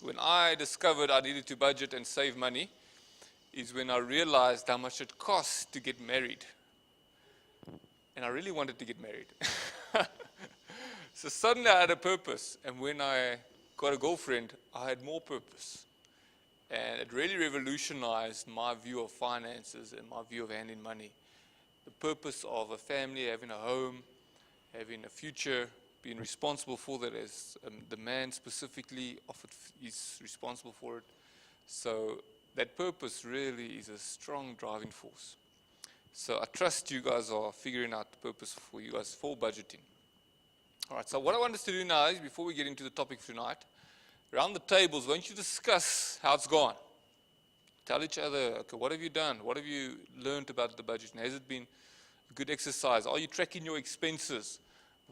when I discovered I needed to budget and save money is when I realized how much it costs to get married. And I really wanted to get married. So suddenly I had a purpose. And when I got a girlfriend, I had more purpose. And it really revolutionized my view of finances and my view of handling money. The purpose of a family, having a home, having a future, being responsible for that as the man specifically is responsible for it. So that purpose really is a strong driving force. So I trust you guys are figuring out the purpose for you guys for budgeting. All right, so what I want us to do now is, before we get into the topic for tonight, around the tables, why don't you discuss how it's gone? Tell each other, okay, what have you done? What have you learned about the budgeting? Has it been a good exercise? Are you tracking your expenses?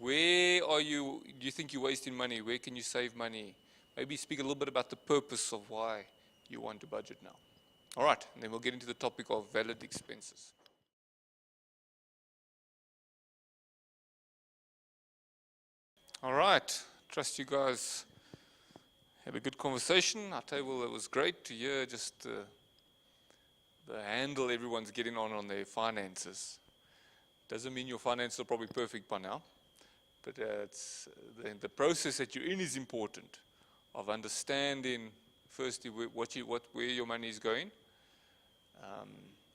Where do you think you're wasting money? Where can you save money? Maybe speak a little bit about the purpose of why you want to budget now. All right, and then we'll get into the topic of valid expenses. All right, trust you guys had a good conversation. Our table, it was great to hear just the handle everyone's getting on their finances. Doesn't mean your finances are probably perfect by now, but it's the process that you're in is important, of understanding firstly where your money is going.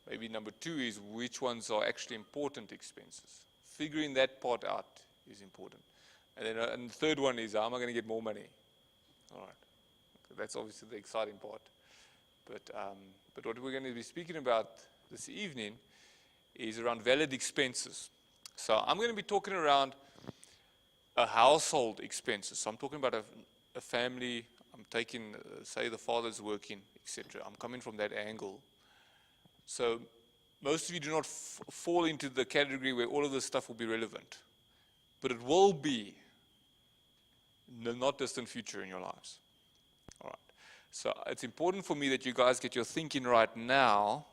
Maybe number two is which ones are actually important expenses. Figuring that part out is important. And then and the third one is, how am I going to get more money? All right, that's obviously the exciting part. But what we're going to be speaking about this evening is around valid expenses. So I'm going to be talking around a household expenses. So I'm talking about a family. I'm taking, say, the father's working, etc. I'm coming from that angle. So most of you do not fall into the category where all of this stuff will be relevant, but it will be in the not distant future in your lives. All right. So it's important for me that you guys get your thinking right now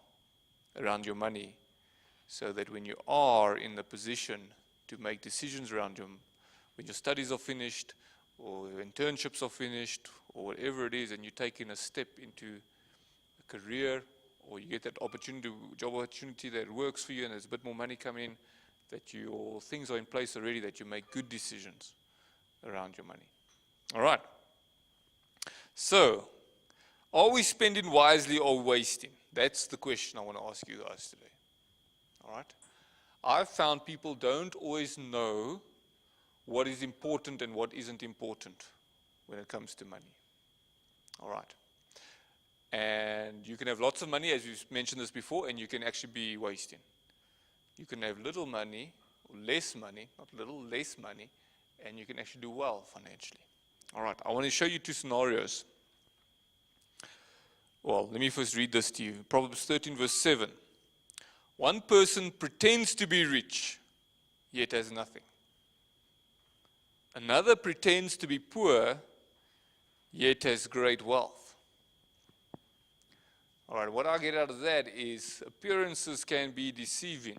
around your money, so that when you are in the position to make decisions around when your studies are finished, or your internships are finished, or whatever it is, and you're taking a step into a career, or you get that job opportunity that works for you, and there's a bit more money coming in, that your things are in place already, that you make good decisions around your money. All right. So, are we spending wisely or wasting? That's the question I want to ask you guys today. All right. I've found people don't always know what is important and what isn't important when it comes to money. All right. And you can have lots of money, as we've mentioned this before, and you can actually be wasting. You can have little money, or less money, not little, less money, and you can actually do well financially. All right, I want to show you two scenarios. Well, let me first read this to you. Proverbs 13, verse 7. One person pretends to be rich, yet has nothing. Another pretends to be poor, yet has great wealth. All right, what I get out of that is appearances can be deceiving,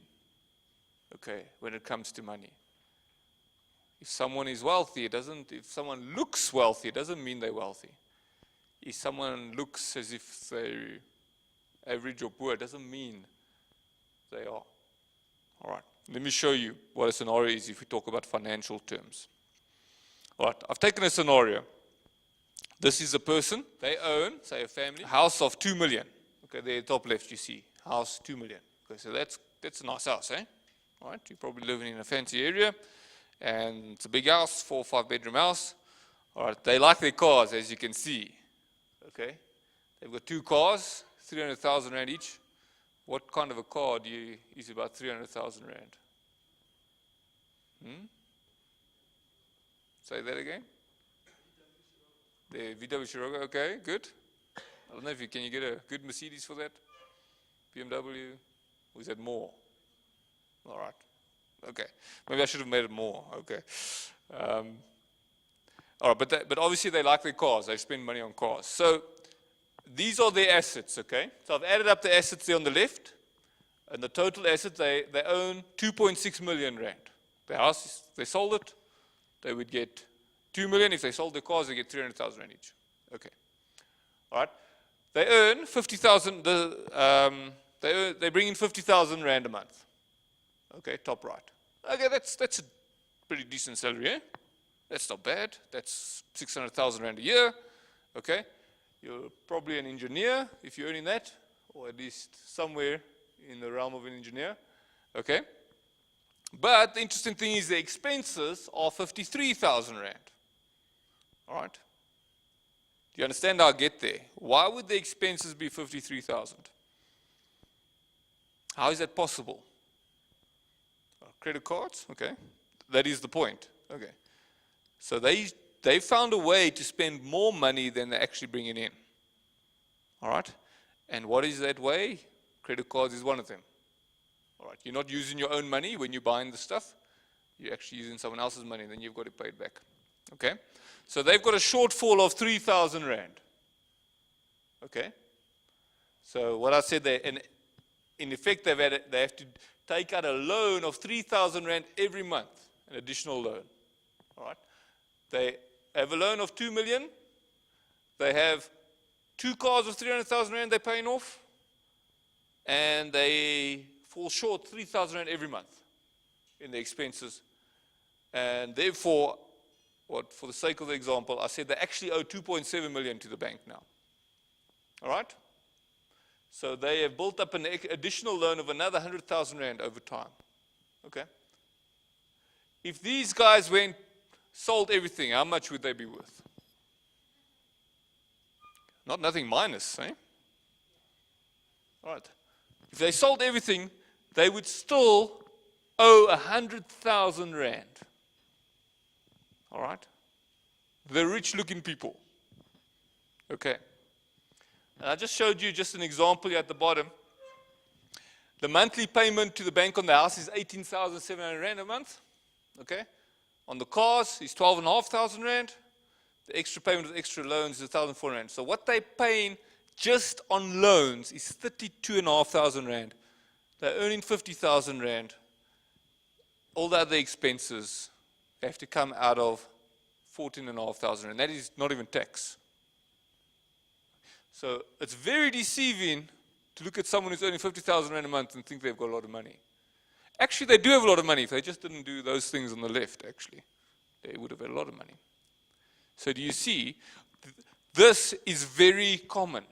okay, when it comes to money. If someone is wealthy, if someone looks wealthy, it doesn't mean they're wealthy. If someone looks as if they're average or poor, it doesn't mean they are. All right, let me show you what a scenario is if we talk about financial terms. All right, I've taken a scenario. This is a person, they own, say a family, a house of 2 million. Okay, there top left you see, house 2 million. Okay, so that's a nice house, eh? All right, you're probably living in a fancy area, and it's a big house, 4 or 5 bedroom house. All right, they like their cars, as you can see. Okay, they've got 2 cars, 300,000 rand each. What kind of a car is about 300,000 rand? Say that again. The VW Scirocco, okay, good. I don't know if can you get a good Mercedes for that? BMW, or is that more? All right, okay. Maybe I should have made it more, okay. All right, but obviously they like their cars. They spend money on cars. So these are their assets, okay. So I've added up the assets there on the left, and the total assets, they own 2.6 million rand. The house, if they sold it, they would get 2 million. If they sold the cars, they get 300,000 rand each. Okay, All right? They earn 50,000, they bring in 50,000 Rand a month. Okay, top right. Okay, that's a pretty decent salary, eh? That's not bad. That's 600,000 Rand a year. Okay, you're probably an engineer if you're earning that, or at least somewhere in the realm of an engineer. Okay, but the interesting thing is the expenses are 53,000 Rand. All right. Do you understand how I get there? Why would the expenses be 53,000? How is that possible? Credit cards, okay. That is the point. Okay. So they found a way to spend more money than they're actually bringing in. All right? And what is that way? Credit cards is one of them. All right. You're not using your own money when you're buying the stuff. You're actually using someone else's money, and then you've got to pay it back. Okay? So they've got a shortfall of 3,000 Rand. Okay? So what I said there, in effect, they have to take out a loan of 3,000 Rand every month, an additional loan. All right? They have a loan of 2 million. They have 2 cars of 300,000 Rand they're paying off. And they fall short 3,000 Rand every month in the expenses. And therefore, for the sake of the example, I said they actually owe 2.7 million to the bank now. All right? So they have built up an additional loan of another 100,000 Rand over time. Okay? If these guys sold everything, how much would they be worth? Nothing minus, eh? All right. If they sold everything, they would still owe 100,000 Rand. All right? The rich-looking people. Okay. And I just showed you just an example here at the bottom. The monthly payment to the bank on the house is 18,700 Rand a month. Okay? On the cars is 12,500 Rand. The extra payment of extra loans is 1,400 Rand. So what they're paying just on loans is 32,500 Rand. They're earning 50,000 Rand. All the other expenses have to come out of 14,500 Rand. That is not even tax. So it's very deceiving to look at someone who's earning 50,000 Rand a month and think they've got a lot of money. Actually, they do have a lot of money. If they just didn't do those things on the left, actually, they would have had a lot of money. So do you see, this is very common.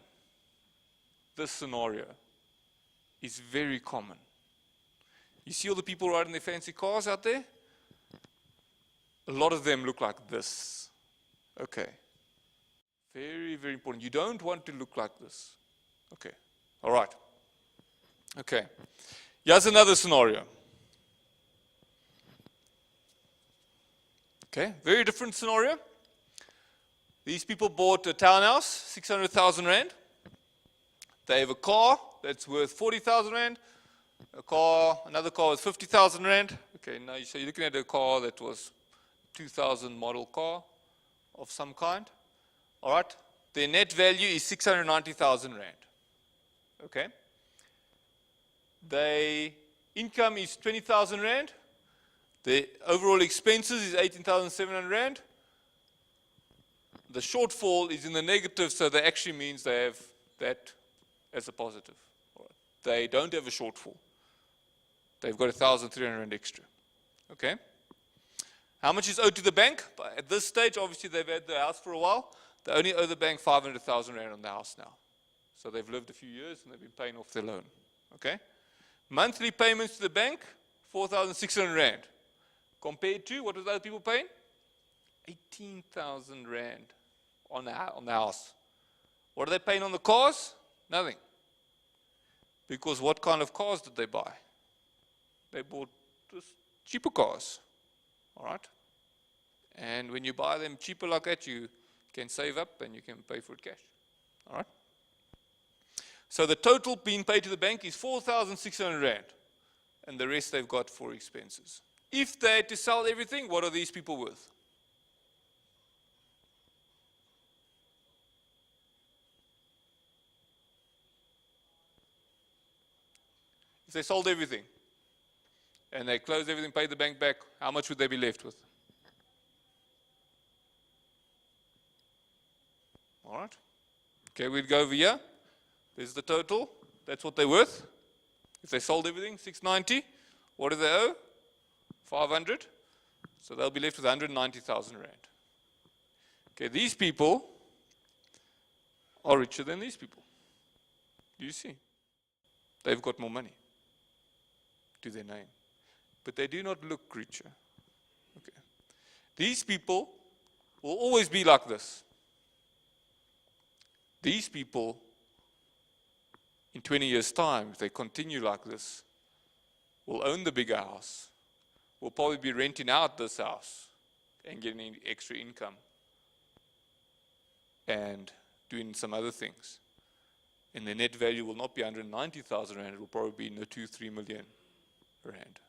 This scenario is very common. You see all the people riding their fancy cars out there? A lot of them look like this. Okay. Very, very important. You don't want to look like this. Okay. All right. Okay. Here's another scenario. Okay. Very different scenario. These people bought a townhouse, 600,000 Rand. They have a car that's worth 40,000 Rand. Another car with 50,000 Rand. Okay, now so you're looking at a car that was 2000 model car of some kind. All right, their net value is 690,000 Rand. Okay. The income is 20,000 Rand. The overall expenses is 18,700 Rand. The shortfall is in the negative, so that actually means they have that as a positive. All right. They don't have a shortfall. They've got 1,300 Rand extra. Okay. How much is owed to the bank? At this stage, obviously, they've had the house for a while. They only owe the bank 500,000 Rand on the house now. So they've lived a few years and they've been paying off their loan. Okay? Monthly payments to the bank, 4,600 Rand. Compared to, what was other people paying? 18,000 Rand on the house. What are they paying on the cars? Nothing. Because what kind of cars did they buy? They bought just cheaper cars. All right? And when you buy them cheaper like that, you can save up and you can pay for it cash. All right? So the total being paid to the bank is 4,600 Rand. And the rest they've got for expenses. If they had to sell everything, what are these people worth? If they sold everything and they closed everything, paid the bank back, how much would they be left with? All right? Okay, we'd go over here. There's the total. That's what they're worth. If they sold everything, 690. What do they owe? 500. So they'll be left with 190,000 rand. Okay, these people are richer than these people. Do you see? They've got more money to their name. But they do not look richer. Okay. These people will always be like this. These people, in 20 years' time, if they continue like this, will own the bigger house, will probably be renting out this house and getting extra income and doing some other things. And the net value will not be 190,000 rand, it will probably be in the 2-3 million rand.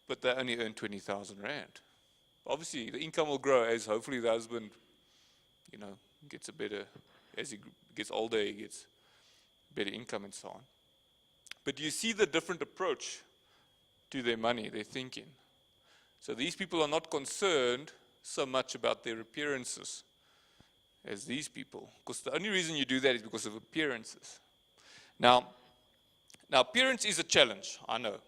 But they only earn 20,000 rand. Obviously, the income will grow as hopefully the husband, gets a better, as he gets older, he gets better income and so on. But you see the different approach to their money, their thinking. So these people are not concerned so much about their appearances as these people. Because the only reason you do that is because of appearances. Now appearance is a challenge, I know.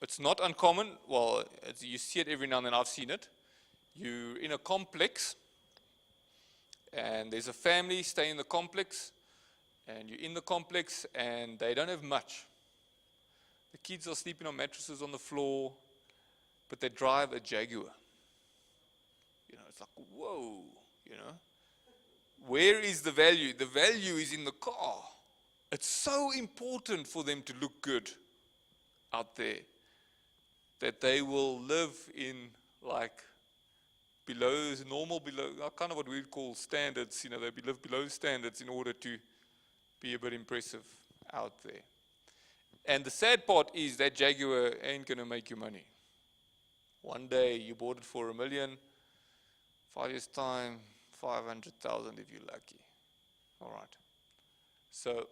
It's not uncommon. Well, you see it every now and then. I've seen it. You're in a complex, and there's a family staying in the complex, and you're in the complex, and they don't have much. The kids are sleeping on mattresses on the floor, but they drive a Jaguar. It's like, whoa, Where is the value? The value is in the car. It's so important for them to look good out there that they will live in below, kind of what we would call standards. They live below standards in order to be a bit impressive out there. And the sad part is that Jaguar ain't going to make you money. One day you bought it for 1 million, 5 years time, 500,000 if you're lucky. All right. So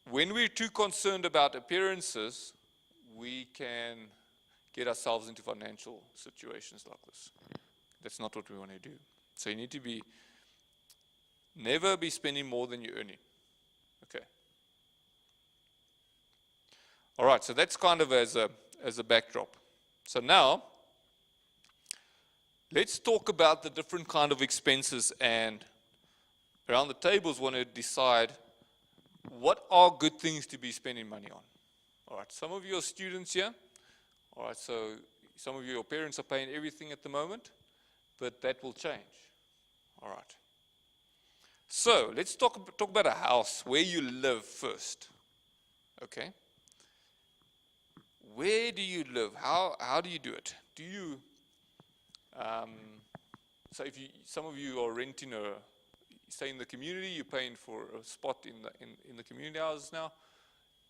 when we're too concerned about appearances, we can get ourselves into financial situations like this. That's not what we want to do. So you need to never be spending more than you're earning. Okay. All right, so that's kind of as a backdrop. So now, let's talk about the different kind of expenses, and around the tables want to decide what are good things to be spending money on. All right, some of you are students here. All right, so some of your parents are paying everything at the moment, but that will change. All right. So let's talk about a house, where you live first. Okay. Where do you live? How do you do it? Do you so some of you are renting stay in the community, you're paying for a spot in the community houses now.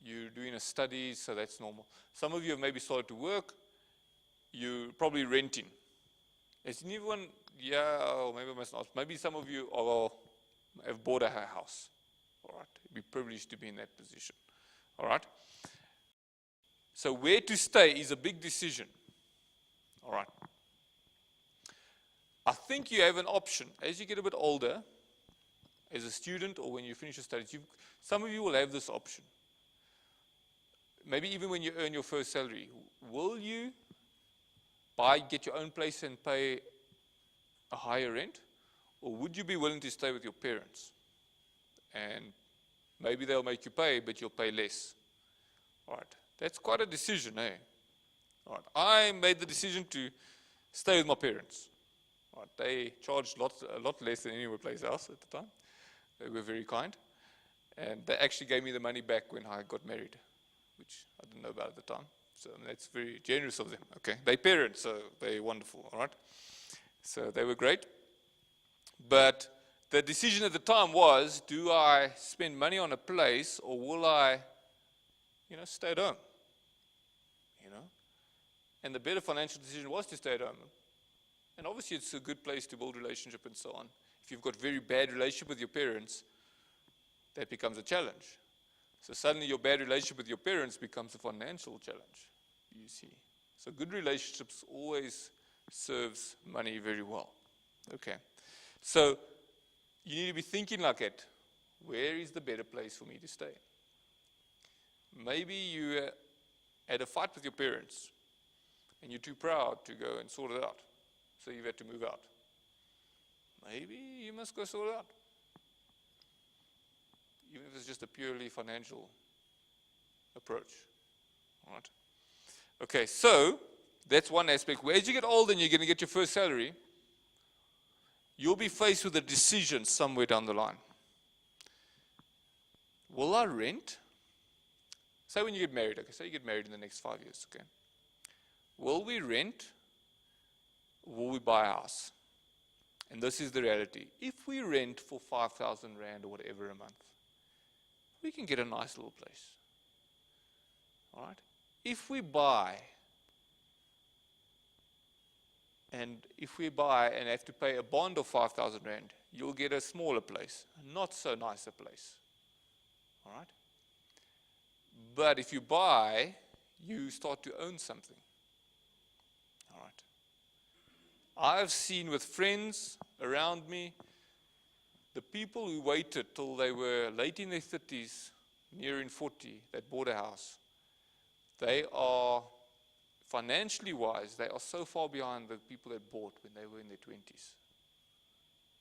You're doing a study, so that's normal. Some of you have maybe started to work. You're probably renting. Has anyone? Yeah, or maybe not. Maybe some of you have bought a house. All right, you'd be privileged to be in that position. All right. So where to stay is a big decision. All right. I think you have an option as you get a bit older, as a student or when you finish your studies. Some of you will have this option. Maybe even when you earn your first salary, will you get your own place and pay a higher rent? Or would you be willing to stay with your parents? And maybe they'll make you pay, but you'll pay less. All right, that's quite a decision, eh? All right, I made the decision to stay with my parents. All right, they charged a lot less than any place else at the time. They were very kind. And they actually gave me the money back when I got married, which I didn't know about at the time. So that's very generous of them. Okay, they're parents, so they're wonderful, all right? So they were great. But the decision at the time was, do I spend money on a place or will I, stay at home? And the better financial decision was to stay at home. And obviously it's a good place to build relationship and so on. If you've got very bad relationship with your parents, that becomes a challenge. So suddenly your bad relationship with your parents becomes a financial challenge, you see. So good relationships always serves money very well. Okay. So you need to be thinking like that. Where is the better place for me to stay? Maybe you had a fight with your parents and you're too proud to go and sort it out. So you've had to move out. Maybe you must go sort it out. Even if it's just a purely financial approach. All right. Okay, so that's one aspect. As you get older and you're going to get your first salary, you'll be faced with a decision somewhere down the line. Will I rent? Say when you get married, okay, say you get married in the next 5 years, okay. Will we rent? Will we buy a house? And this is the reality. If we rent for 5,000 Rand or whatever a month, we can get a nice little place. All right? If we buy, and have to pay a bond of 5,000 Rand, you'll get a smaller place, a not so nice a place. All right? But if you buy, you start to own something. All right? I've seen with friends around me, the people who waited till they were late in their 30s, near in 40, that bought a house, they are, financially wise, they are so far behind the people that bought when they were in their 20s.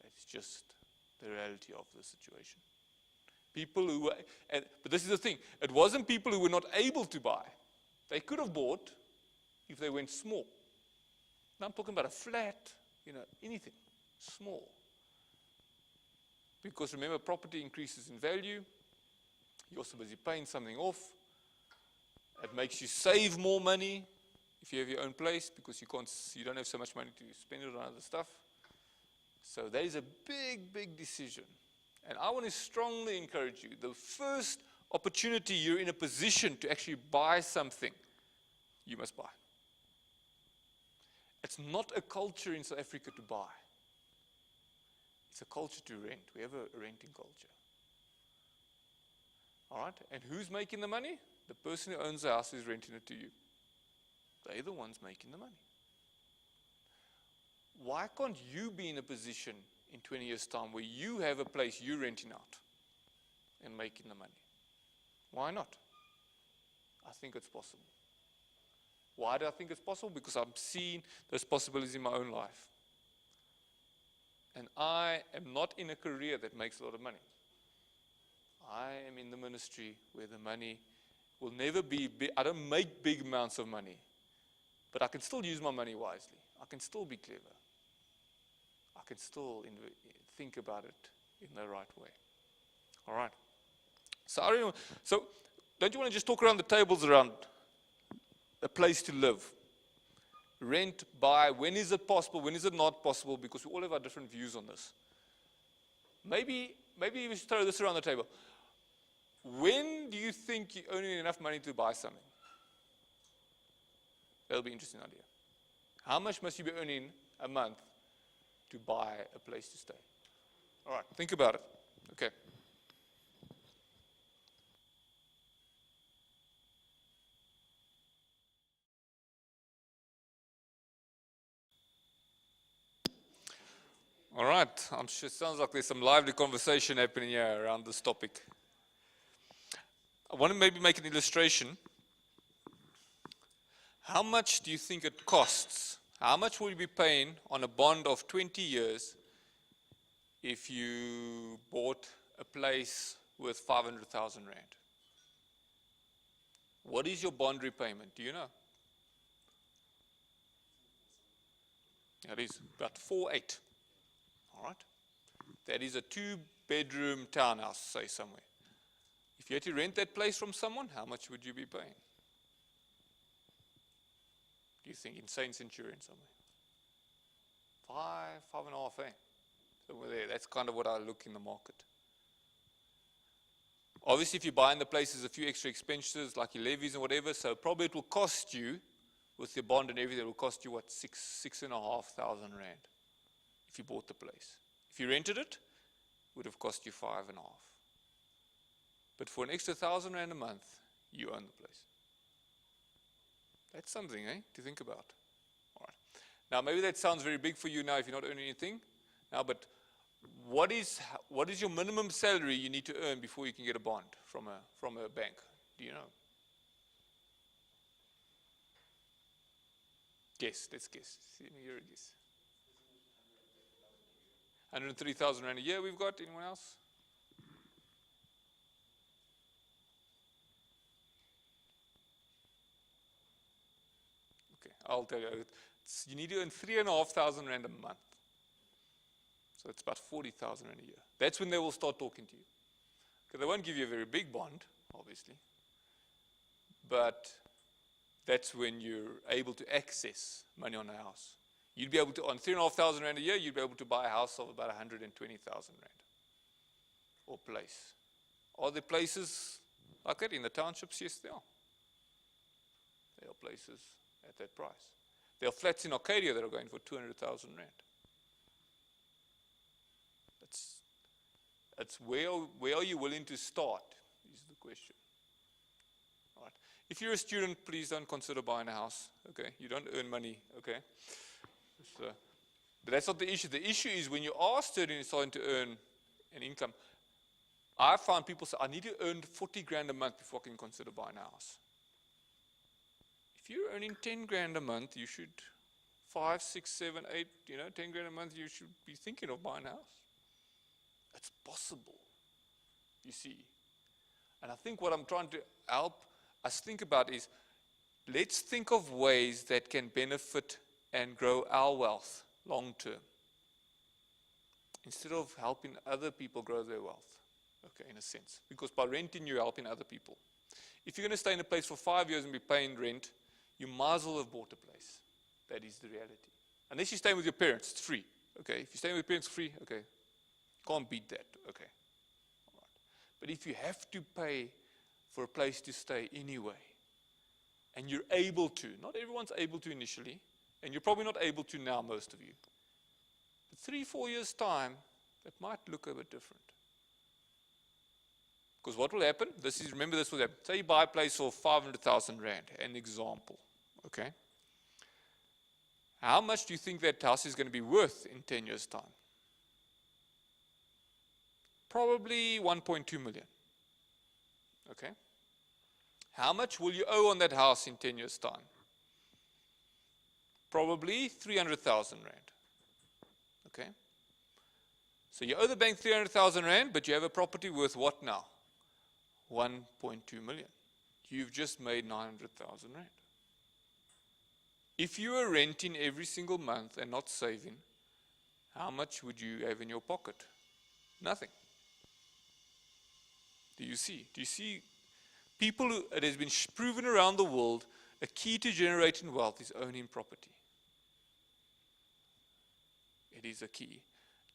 It's just the reality of the situation. People who were, but this is the thing, it wasn't people who were not able to buy. They could have bought if they went small. Now I'm talking about a flat, anything small. Because remember, property increases in value. You're also busy paying something off. It makes you save more money if you have your own place, because you don't have so much money to spend it on other stuff. So that is a big, big decision. And I want to strongly encourage you, the first opportunity you're in a position to actually buy something, you must buy. It's not a culture in South Africa to buy. It's a culture to rent. We have a renting culture. All right? And who's making the money? The person who owns the house is renting it to you. They're the ones making the money. Why can't you be in a position in 20 years' time where you have a place you're renting out and making the money? Why not? I think it's possible. Why do I think it's possible? Because I'm seeing those possibilities in my own life. And I am not in a career that makes a lot of money. I am in the ministry where the money will never be big. I don't make big amounts of money, but I can still use my money wisely. I can still be clever. I can still think about it in the right way. All right. So don't you want to just talk around the tables around a place to live? Rent, buy, when is it possible, when is it not possible? Because we all have our different views on this. Maybe we should throw this around the table. When do you think you're earning enough money to buy something? That'll be an interesting idea. How much must you be earning a month to buy a place to stay? All right, think about it. Okay. All right, I'm sure it sounds like there's some lively conversation happening here around this topic. I want to maybe make an illustration. How much do you think it costs? How much will you be paying on a bond of 20 years if you bought a place with 500,000 Rand? What is your bond repayment? Do you know? That is about 4.8. All right. That is a 2-bedroom townhouse, say somewhere. If you had to rent that place from someone, how much would you be paying? Do you think insane Centurion somewhere? 5.5, somewhere there. That's kind of what I look in the market. Obviously, if you buy in the place, there's a few extra expenses like your levies and whatever. So probably it will cost you, with your bond and everything, it will cost you what, 6,500 Rand. If you bought the place. If you rented it, it would have cost you 5.5. But for an extra 1,000 Rand a month, you own the place. That's something, to think about. All right. Now, maybe that sounds very big for you now if you're not earning anything. Now, but what is your minimum salary you need to earn before you can get a bond from a bank? Do you know? Guess. Let's guess. See me here. Guess. 103,000 rand a year. We've got. Anyone else? Okay, I'll tell you. You need to earn 3,500 rand a month. So it's about 40,000 rand a year. That's when they will start talking to you. Because they won't give you a very big bond, obviously. But that's when you're able to access money on a house. You'd be able to, on 3,500 rand a year, you'd be able to buy a house of about 120,000 rand. Or place. Are there places like that in the townships? Yes, there are. There are places at that price. There are flats in Arcadia that are going for 200,000 rand. That's where are you willing to start, is the question. All right. If you're a student, please don't consider buying a house. Okay, you don't earn money. Okay, but that's not the issue. The issue is when you are starting to earn an income. I found people say, I need to earn 40 grand a month before I can consider buying a house. If you're earning 10 grand a month, you should 5, 6, 7, 8, 10 grand a month, you should be thinking of buying a house. It's possible, you see. And I think what I'm trying to help us think about is, let's think of ways that can benefit and grow our wealth long term, instead of helping other people grow their wealth, okay, in a sense. Because by renting, you're helping other people. If you're going to stay in a place for 5 years and be paying rent, you might as well have bought a place. That is the reality. Unless you're staying with your parents, it's free. Okay, if you're staying with your parents, free, okay. Can't beat that, okay. All right. But if you have to pay for a place to stay anyway, and you're able to, not everyone's able to initially, and you're probably not able to now, most of you. But 3, 4 years' time, that might look a bit different. Because what will happen, remember this will happen. Say you buy a place for 500,000 rand, an example, okay. How much do you think that house is going to be worth in 10 years' time? Probably 1.2 million. Okay. How much will you owe on that house in 10 years' time? Probably 300,000 rand. Okay. So you owe the bank 300,000 rand, but you have a property worth what now? 1.2 million. You've just made 900,000 rand. If you were renting every single month and not saving, how much would you have in your pocket? Nothing. Do you see? Do you see people it has been proven around the world, a key to generating wealth is owning property. It is a key.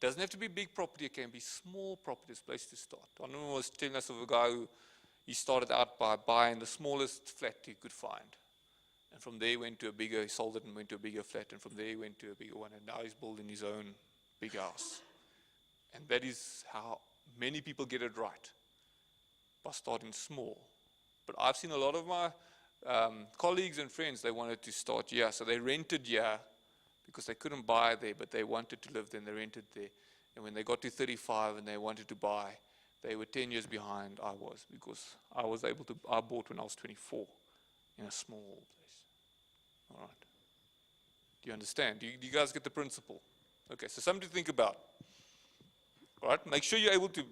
It doesn't have to be big property, it can be small property, it's a place to start. I was telling us of a guy who he started out by buying the smallest flat he could find. And from there he went to a bigger, he sold it and went to a bigger flat, and from there he went to a bigger one, and now he's building his own big house. And that is how many people get it right, by starting small. But I've seen a lot of my colleagues and friends, they wanted to start here, so they rented here because they couldn't buy there, but they wanted to live there, and they rented there. And when they got to 35 and they wanted to buy, they were 10 years behind I was, because I bought when I was 24 in a small place. All right. Do you understand? Do you guys get the principle? Okay, so something to think about. All right, make sure you're able to,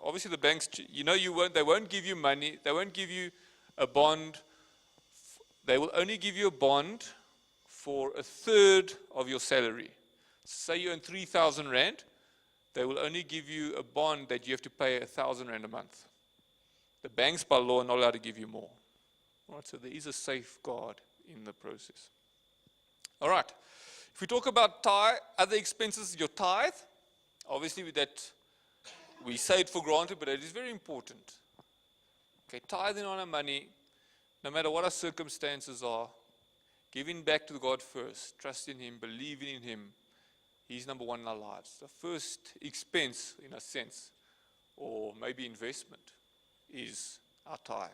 obviously the banks, they won't give you money, they won't give you a bond, they will only give you a bond for a third of your salary. Say you earn 3,000 rand, they will only give you a bond that you have to pay 1,000 rand a month. The banks by law are not allowed to give you more. All right, so there is a safeguard in the process. All right, if we talk about other expenses, your tithe, obviously that we say it for granted, but it is very important. Okay, tithing on our money, no matter what our circumstances are, giving back to God first, trusting Him, believing in Him, He's number one in our lives. The first expense, in a sense, or maybe investment, is our tithe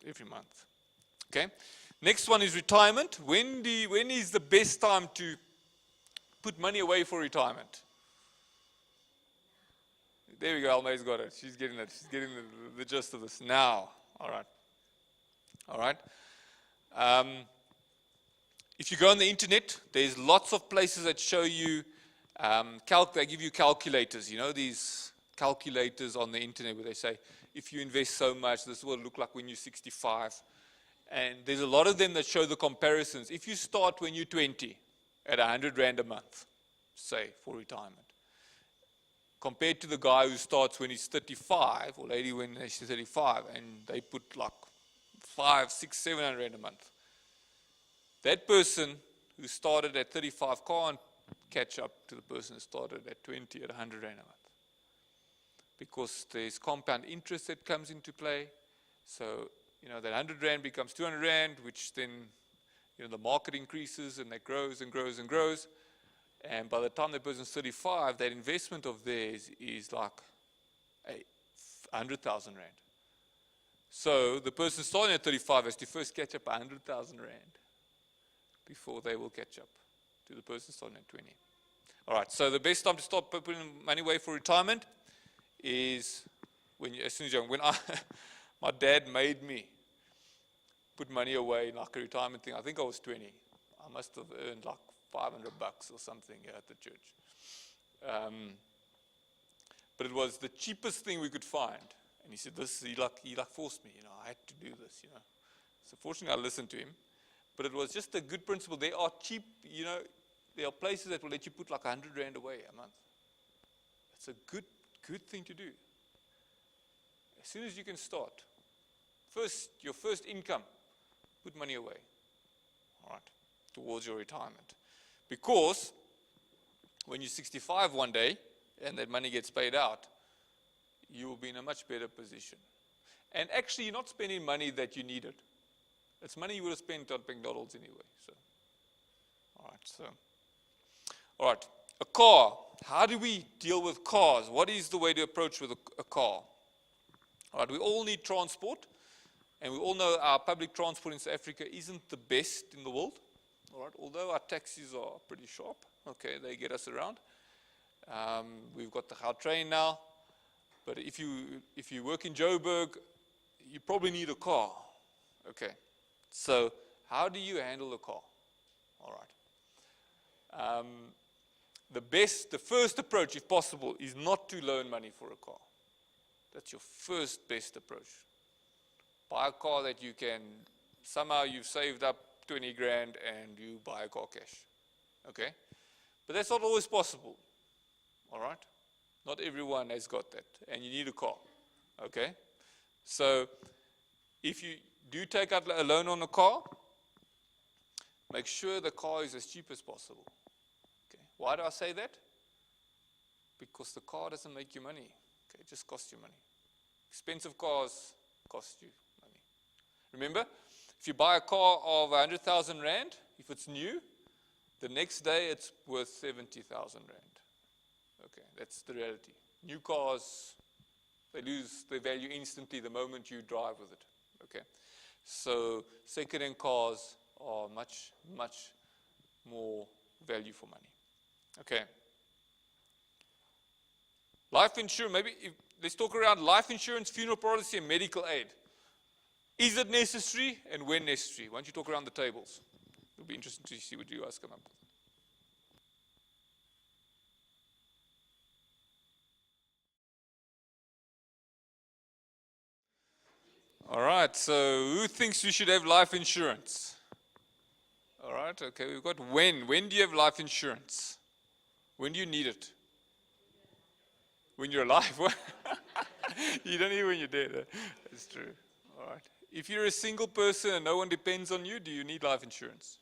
every month. Okay, next one is retirement. When is the best time to put money away for retirement? There we go. Almay's got it. She's getting it. She's getting the gist of this now. All right. All right. If you go on the internet, there's lots of places that show you, they give you calculators. You know these calculators on the internet where they say, if you invest so much, this is what it'll look like when you're 65. And there's a lot of them that show the comparisons. If you start when you're 20 at 100 Rand a month, say, for retirement, compared to the guy who starts when he's 35, or lady when she's 35, and they put like 500, 600, 700 Rand a month. That person who started at 35 can't catch up to the person who started at 20 at 100 Rand a month. Because there's compound interest that comes into play. So, you know, that 100 Rand becomes 200 Rand, which then, you know, the market increases and that grows and grows and grows. And by the time that person's 35, that investment of theirs is like 100,000 Rand. So the person starting at 35 has to first catch up 100,000 Rand before they will catch up to the person starting at 20. All right, so the best time to start putting money away for retirement is when as soon as you're young. My dad made me put money away in like a retirement thing. I think I was 20. I must have earned like $500 or something here at the church. But it was the cheapest thing we could find. And he said, he forced me, you know, I had to do this, you know. So fortunately I listened to him. But it was just a good principle. They are cheap, you know, there are places that will let you put like 100 Rand away a month. It's a good thing to do. As soon as you can start, your first income, put money away, all right, towards your retirement. Because when you're 65 one day and that money gets paid out, you will be in a much better position. And actually, you're not spending money that you needed. It's money you would have spent on McDonald's anyway. So, all right. A car. How do we deal with cars? What is the way to approach with a car? All right. We all need transport, and we all know our public transport in South Africa isn't the best in the world. All right. Although our taxis are pretty sharp. Okay, they get us around. We've got the Gautrain now. But if you work in Joburg, you probably need a car. Okay. So how do you handle a car? All right. The first approach, if possible, is not to loan money for a car. That's your first best approach. Buy a car that you can, somehow you've saved up 20 grand and you buy a car cash. Okay? But that's not always possible. All right? Not everyone has got that, and you need a car. Okay? So if you do take out a loan on a car, make sure the car is as cheap as possible. Okay. Why do I say that? Because the car doesn't make you money. Okay, it just costs you money. Expensive cars cost you money. Remember, if you buy a car of 100,000 Rand, if it's new, the next day it's worth 70,000 Rand. Okay, that's the reality. New cars, they lose their value instantly the moment you drive with it. Okay. So second-hand cars are much, much more value for money. Okay. Life insurance, let's talk around life insurance, funeral policy, and medical aid. Is it necessary and when necessary? Why don't you talk around the tables? It'll be interesting to see what you guys come up with. All right, so who thinks you should have life insurance? All right, okay, we've got when. When do you have life insurance? When do you need it? When you're alive? You don't need it when you're dead. That's true. All right. If you're a single person and no one depends on you, do you need life insurance?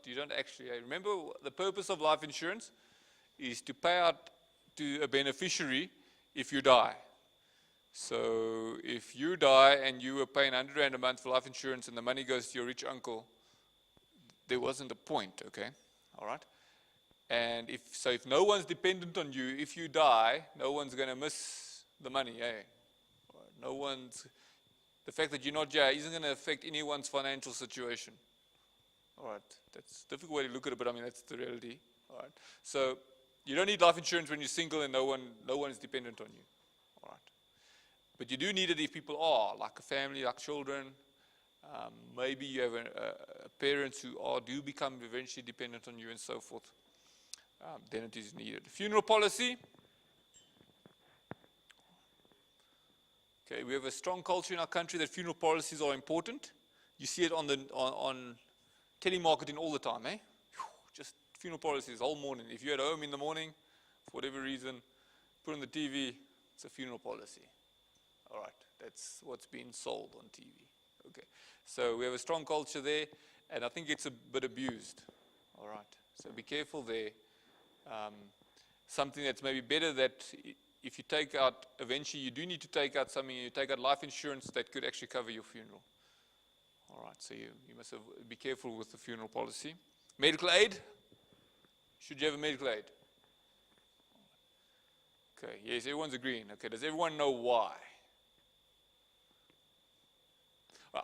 You don't actually. Remember, the purpose of life insurance is to pay out to a beneficiary if you die. So if you die and you were paying 100 Rand a month for life insurance and the money goes to your rich uncle, there wasn't a point, okay? All right? And if no one's dependent on you, if you die, no one's going to miss the money, eh? The fact that you're not here isn't going to affect anyone's financial situation. All right? That's a difficult way to look at it, but I mean, that's the reality. All right? So You don't need life insurance when you're single and no one is dependent on you. All right. But you do need it if people are, like a family, like children. Maybe you have parents who do become eventually dependent on you and so forth. Then it is needed. Funeral policy. Okay, we have a strong culture in our country that funeral policies are important. You see it on telemarketing all the time, eh? Just funeral policies all morning. If you're at home in the morning, for whatever reason, put on the TV, it's a funeral policy. All right, that's what's being sold on TV. Okay, so we have a strong culture there, and I think it's a bit abused. All right, so be careful there. Something that's maybe better that if you take out, eventually you do need to take out something, you take out life insurance that could actually cover your funeral. All right, so you must be careful with the funeral policy. Medical aid. Should you have a medical aid? Okay, yes, everyone's agreeing. Okay, does everyone know why?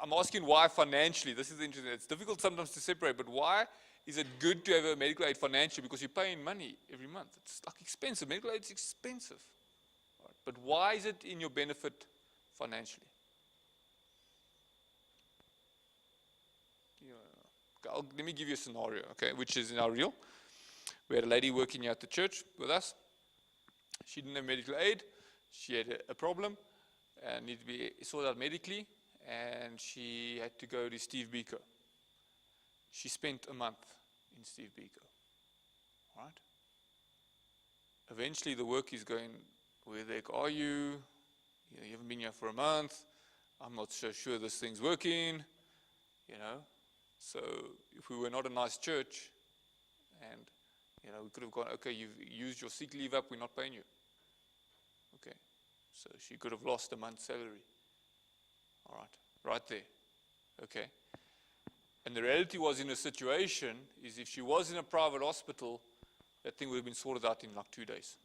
I'm asking why financially. This is interesting. It's difficult sometimes to separate, but why is it good to have a medical aid financially? Because you're paying money every month. It's like expensive. Medical aid is expensive. Right. But why is it in your benefit financially? Let me give you a scenario, okay, which is in our real. We had a lady working here at the church with us. She didn't have medical aid. She had a problem and needed to be sorted out medically, and she had to go to Steve Biko. She spent a month in Steve Biko. All right? Eventually the work is going, where the heck are you? You haven't been here for a month. I'm not so sure this thing's working, you know. So if we were not a nice church, and we could have gone, okay, you've used your sick leave up, we're not paying you. Okay, so she could have lost a month's salary. All right, right there. Okay, and the reality was in a situation is if she was in a private hospital, that thing would have been sorted out in like 2 days.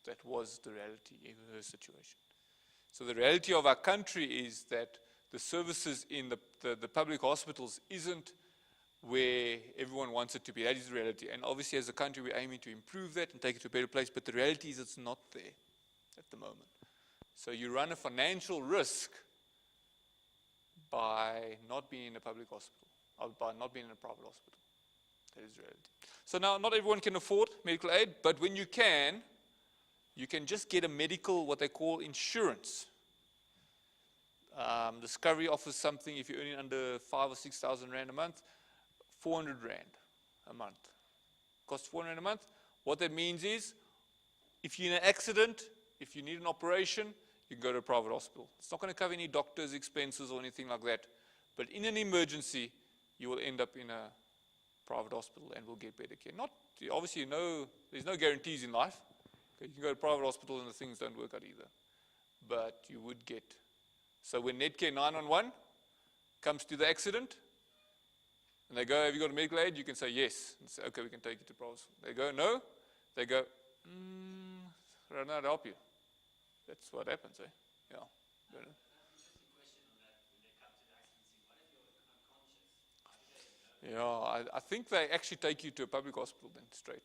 That was the reality in her situation. So the reality of our country is that the services in the public hospitals isn't where everyone wants it to be. That is the reality. And obviously as a country we're aiming to improve that and take it to a better place, but the reality is it's not there at the moment. So you run a financial risk by not being in a public hospital, or by not being in a private hospital. That is the reality. So now not everyone can afford medical aid, but when you can just get a medical, what they call insurance. Discovery offers something, if you're earning under 5,000 or 6,000 Rand a month, 400 Rand a month. Costs 400 Rand a month. What that means is, if you're in an accident, if you need an operation, you can go to a private hospital. It's not going to cover any doctor's expenses or anything like that. But in an emergency, you will end up in a private hospital and will get better care. Obviously, there's no guarantees in life. Okay, you can go to a private hospital and the things don't work out either. But you would get. So when Netcare 911 comes to the accident, and they go, have you got a medical aid? You can say yes. And say, okay, we can take you to private hospital. They go, no. They go, I don't know how to help you. That's what happens, eh? Yeah. Yeah, I think they actually take you to a public hospital then, straight.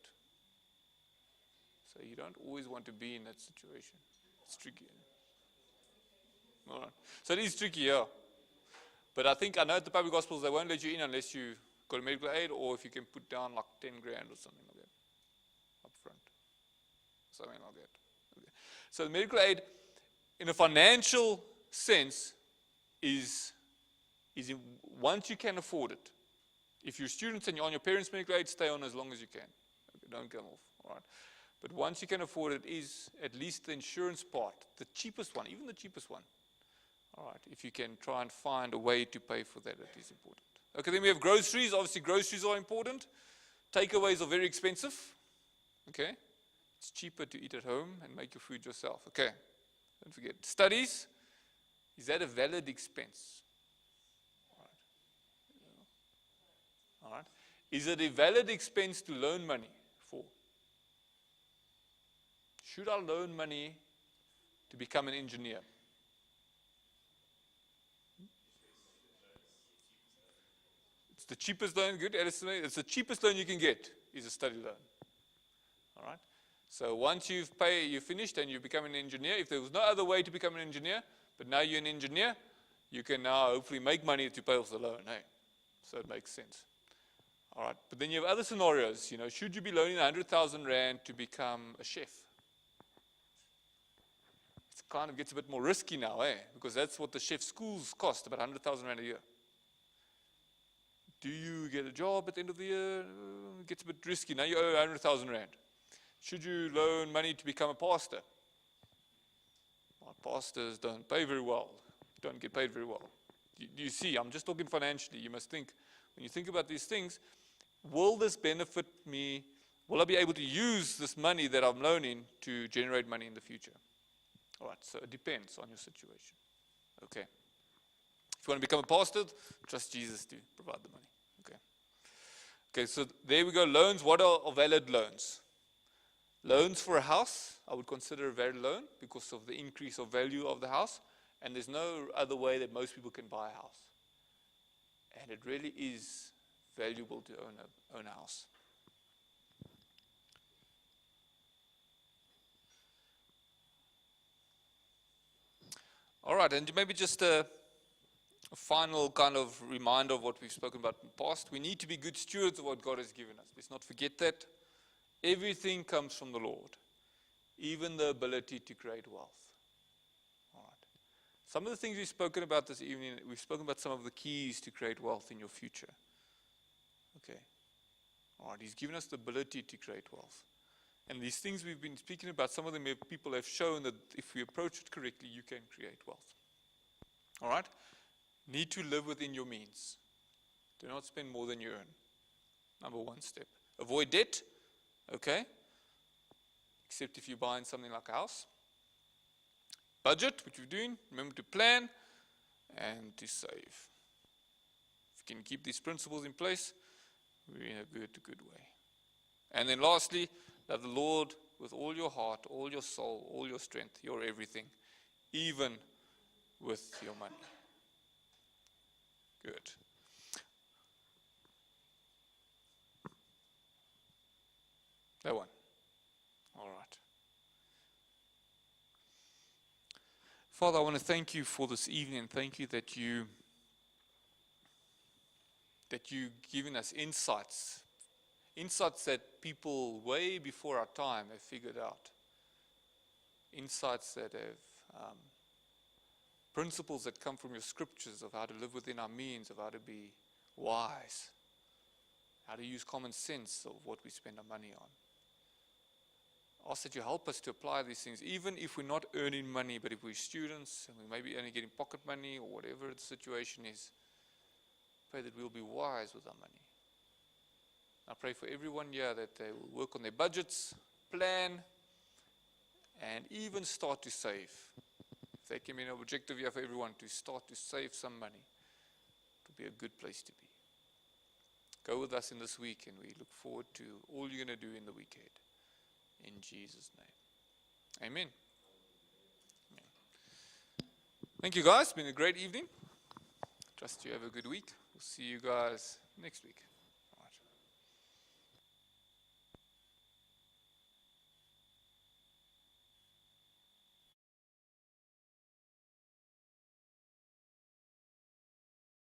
So you don't always want to be in that situation. It's tricky. All right. So it is tricky, yeah. But I know at the public hospitals, they won't let you in unless you got a medical aid, or if you can put down like 10 grand or something like that up front. Something like that. Okay. So the medical aid, in a financial sense, is once you can afford it. If you're students and you're on your parents' medical aid, stay on as long as you can. Okay, don't come off. All right. But once you can afford it, is at least the insurance part, the cheapest one, even the cheapest one. All right. If you can try and find a way to pay for that, it is important. Okay, then we have groceries. Obviously, groceries are important. Takeaways are very expensive. Okay. It's cheaper to eat at home and make your food yourself. Okay. Don't forget. Studies. Is that a valid expense? All right. Is it a valid expense to loan money for? Should I loan money to become an engineer? It's the cheapest loan. Good, Edison. It's the cheapest loan you can get is a study loan. All right. So once you've finished and you become an engineer, if there was no other way to become an engineer, but now you're an engineer, you can now hopefully make money to pay off the loan. Hey? So it makes sense. All right, but then you have other scenarios. Should you be loaning 100,000 rand to become a chef? It kind of gets a bit more risky now, because that's what the chef schools cost, about 100,000 rand a year. Do you get a job at the end of the year? It gets a bit risky. Now you owe 100,000 rand. Should you loan money to become a pastor? Well, pastors don't pay very well. Don't get paid very well. Do you see? I'm just talking financially. You must think, when you think about these things, will this benefit me? Will I be able to use this money that I'm loaning to generate money in the future? All right, so it depends on your situation. Okay. If you want to become a pastor, trust Jesus to provide the money. Okay. Okay, so there we go. Loans. What are valid loans? Loans for a house, I would consider a valid loan because of the increase of value of the house. And there's no other way that most people can buy a house. And it really is valuable to own a house. All right, and maybe just a final kind of reminder of what we've spoken about in the past. We need to be good stewards of what God has given us. Let's not forget that. Everything comes from the Lord, even the ability to create wealth. All right. Some of the things we've spoken about this evening, we've spoken about some of the keys to create wealth in your future. Okay. All right. He's given us the ability to create wealth. And these things we've been speaking about, some of them people have shown that if we approach it correctly, you can create wealth. All right? Need to live within your means. Do not spend more than you earn. Number one step. Avoid debt. Okay? Except if you're buying something like a house. Budget, which we're doing. Remember to plan and to save. If you can keep these principles in place, we're in a good way. And then lastly, love the Lord with all your heart, all your soul, all your strength, your everything, even with your money. Good. That one. All right. Father, I want to thank you for this evening. Thank you that you've given us insights that people way before our time have figured out. Insights that have principles that come from your scriptures of how to live within our means, of how to be wise, how to use common sense of what we spend our money on. I ask that you help us to apply these things, even if we're not earning money, but if we're students and we may be only getting pocket money or whatever the situation is. Pray that we'll be wise with our money. I pray for everyone here that they will work on their budgets, plan, and even start to save. If that can be an objective here for everyone, to start to save some money, it will be a good place to be. Go with us in this week, and we look forward to all you're going to do in the week ahead. In Jesus' name. Amen. Amen. Thank you, guys. It's been a great evening. Trust you have a good week. We'll see you guys next week.